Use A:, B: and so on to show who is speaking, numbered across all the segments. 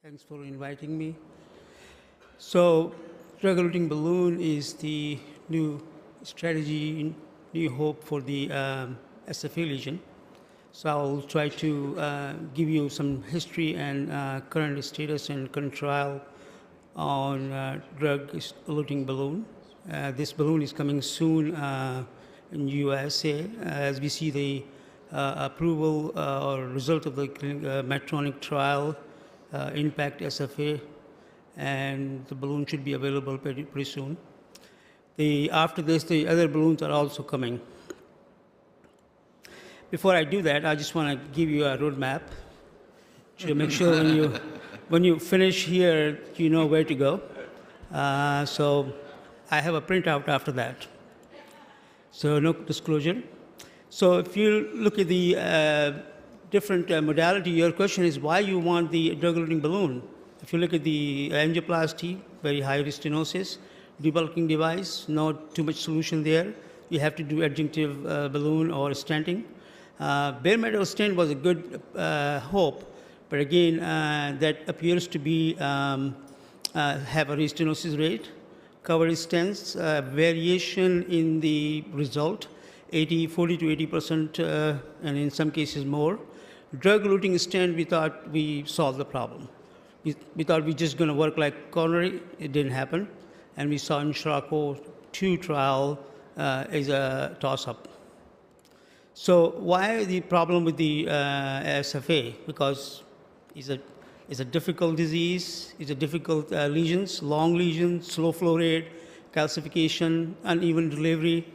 A: Thanks for inviting me. So, drug-eluting balloon is the new strategy, new hope for the SFA lesion. So, I'll try to give you some history and current status and current trial on drug-eluting balloon. This balloon is coming soon in USA as we see the approval or result of the Medtronic trial impact SFA, and the balloon should be available pretty soon. After this, the other balloons are also coming. Before I do that, I just want to give you a roadmap to make sure when you finish here, you know where to go. So I have a printout after that. So no disclosure. So if you look at the different modality, your question is why you want the drug-eluting balloon. If you look at the angioplasty, very high-risk stenosis, debulking device, not too much solution there. You have to do adjunctive balloon or stenting. Bare metal stent was a good hope, but again, that appears to be have a restenosis rate. Covered stents, variation in the result, 40 to 80%, and in some cases more. Drug-eluting stent, we thought we solved the problem. We thought we're just going to work like coronary. It didn't happen. And we saw in SHARCO 2 trial is a toss-up. So why the problem with the SFA? Because it's a difficult disease, it's a difficult lesions, long lesions, slow flow rate, calcification, uneven delivery.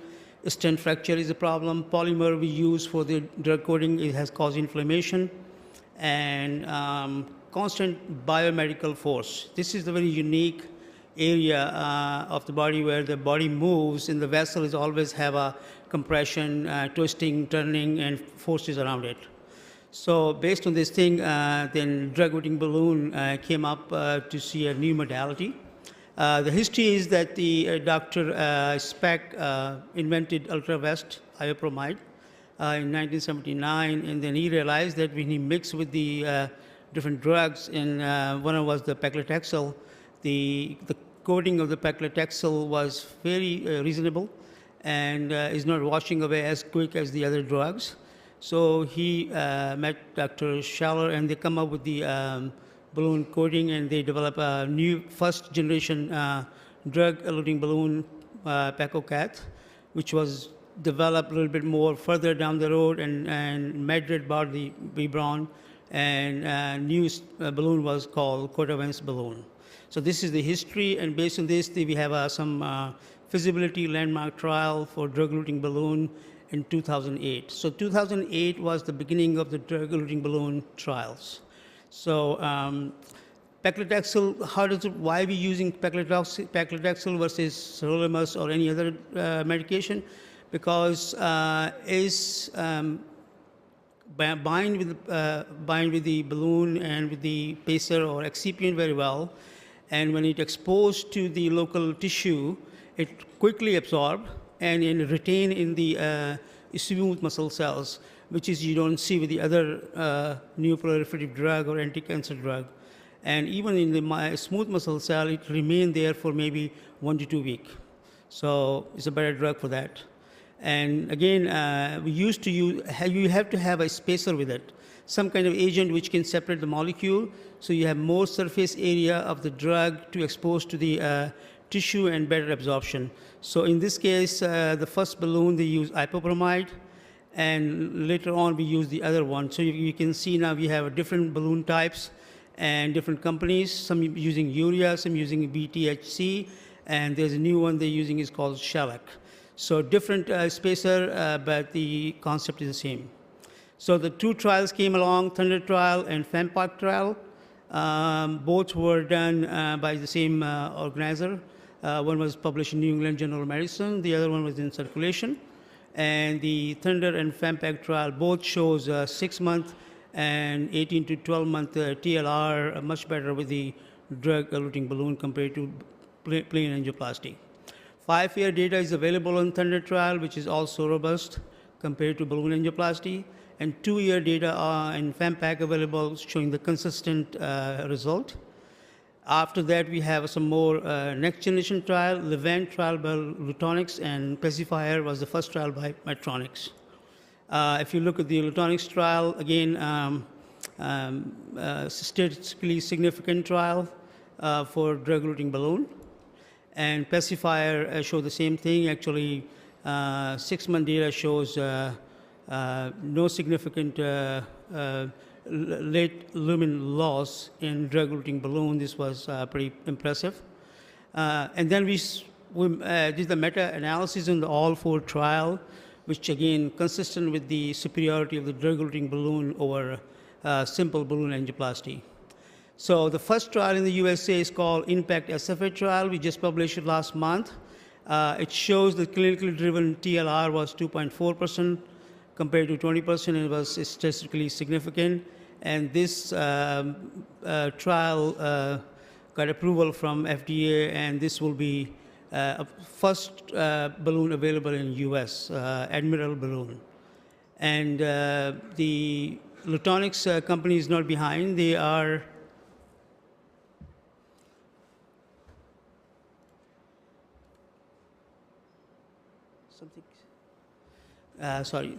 A: Stent fracture is a problem. Polymer we use for the drug coating, it has caused inflammation, and constant biomedical force. This is a very unique area of the body where the body moves and the vessel is always have a compression, twisting, turning, and forces around it. So based on this thing, then drug-eluting balloon came up to see a new modality. The history is that the Dr. Speck invented ultravest iopramide in 1979, and then he realized that when he mixed with the different drugs, and one was the paclitaxel, the coating of the paclitaxel was very reasonable and is not washing away as quick as the other drugs. So he met Dr. Schaller, and they come up with the balloon coating, and they develop a new first generation drug-eluting balloon, PacoCath, which was developed a little bit more further down the road, and Medred bought the Braun, and new balloon was called Cotavance balloon. So this is the history, and based on this, we have some feasibility landmark trial for drug-eluting balloon in 2008. So 2008 was the beginning of the drug-eluting balloon trials. So paclitaxel, why are we using paclitaxel versus sirolimus or any other medication? Because it's bind with the balloon and with the pacer or excipient very well, and when it exposed to the local tissue, it quickly absorbs and retain in the smooth muscle cells, which is you don't see with the other neoproliferative drug or anti-cancer drug. And even in the smooth muscle cell, it remains there for maybe 1 to 2 weeks. So it's a better drug for that. And again, we used to use, you have to have a spacer with it, some kind of agent which can separate the molecule, so you have more surface area of the drug to expose to the tissue and better absorption. So in this case, the first balloon, they use iopramide, and later on we use the other one. So you can see now we have different balloon types and different companies, some using urea, some using BTHC, and there's a new one they're using is called Shellac. So different spacer, but the concept is the same. So the two trials came along, Thunder trial and FEMPAC trial. Both were done by the same organizer. One was published in New England Journal of Medicine, the other one was in Circulation. And the Thunder and FEMPAC trial both shows 6-month and 18 to 12-month TLR, much better with the drug-eluting balloon compared to plain angioplasty. 5-year data is available on Thunder trial, which is also robust compared to balloon angioplasty. and 2-year data in FAMPAC available showing the consistent result. After that, we have some more next generation trial. Levant trial by Lutonix, and Pacifier was the first trial by Medtronic. If you look at the Lutonix trial, again, statistically significant trial for drug-eluting balloon. And Pacifier showed the same thing. Actually, 6-month data shows no significant late lumen loss in drug-eluting balloon. This was pretty impressive. And then we did the meta-analysis in the all 4 trial, which again consistent with the superiority of the drug-eluting balloon over simple balloon angioplasty. So the first trial in the USA is called IMPACT SFA trial. We just published it last month. It shows the clinically driven TLR was 2.4% compared to 20%, and it was statistically significant. And this trial got approval from FDA, and this will be first balloon available in US, Admiral balloon. And the Lutonix company is not behind. They are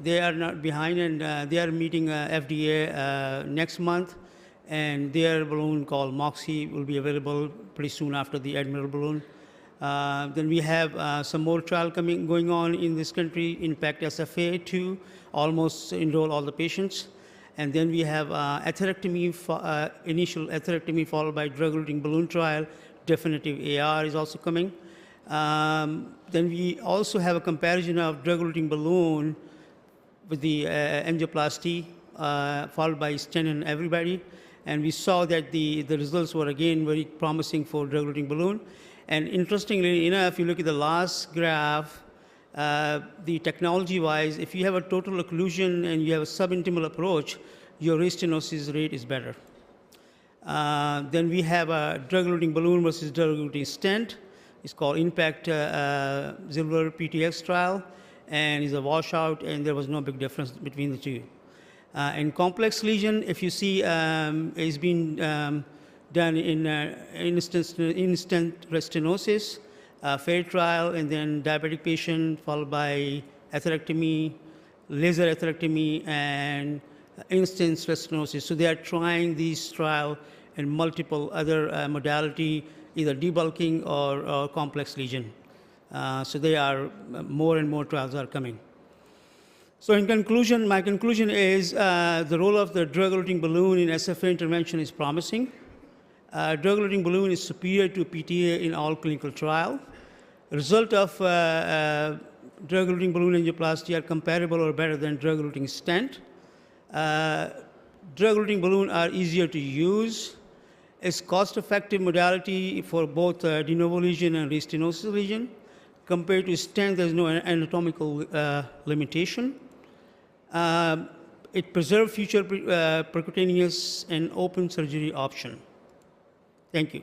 A: they are not behind, and they are meeting FDA next month, and their balloon called Moxie will be available pretty soon after the Admiral balloon. Then we have some more trial going on in this country, IMPACT SFA 2, almost enroll all the patients. And then we have atherectomy, initial atherectomy followed by drug-eluting balloon trial. Definitive AR is also coming. Then we also have a comparison of drug-eluting balloon with the angioplasty, followed by stent in everybody. And we saw that the results were, again, very promising for drug-eluting balloon. And interestingly enough, if you look at the last graph, the technology-wise, if you have a total occlusion and you have a subintimal approach, your restenosis rate is better. Then we have a drug-eluting balloon versus drug-eluting stent. It's called IMPACT Zilver PTX trial, and is a washout, and there was no big difference between the two. In complex lesion, if you see, it's been done in instant restenosis, fair trial, and then diabetic patient, followed by atherectomy, laser atherectomy, and instant restenosis. So they are trying these trial in multiple other modality, either debulking or complex lesion. So they are, more and more trials are coming. So in conclusion, my conclusion is the role of the drug-eluting balloon in SFA intervention is promising. Drug-eluting balloon is superior to PTA in all clinical trial. Result of drug-eluting balloon angioplasty are comparable or better than drug-eluting stent. Drug-eluting balloon are easier to use. It's cost-effective modality for both de novo lesion and restenosis lesion. Compared to stent, there's no anatomical limitation. It preserves future percutaneous and open surgery option. Thank you.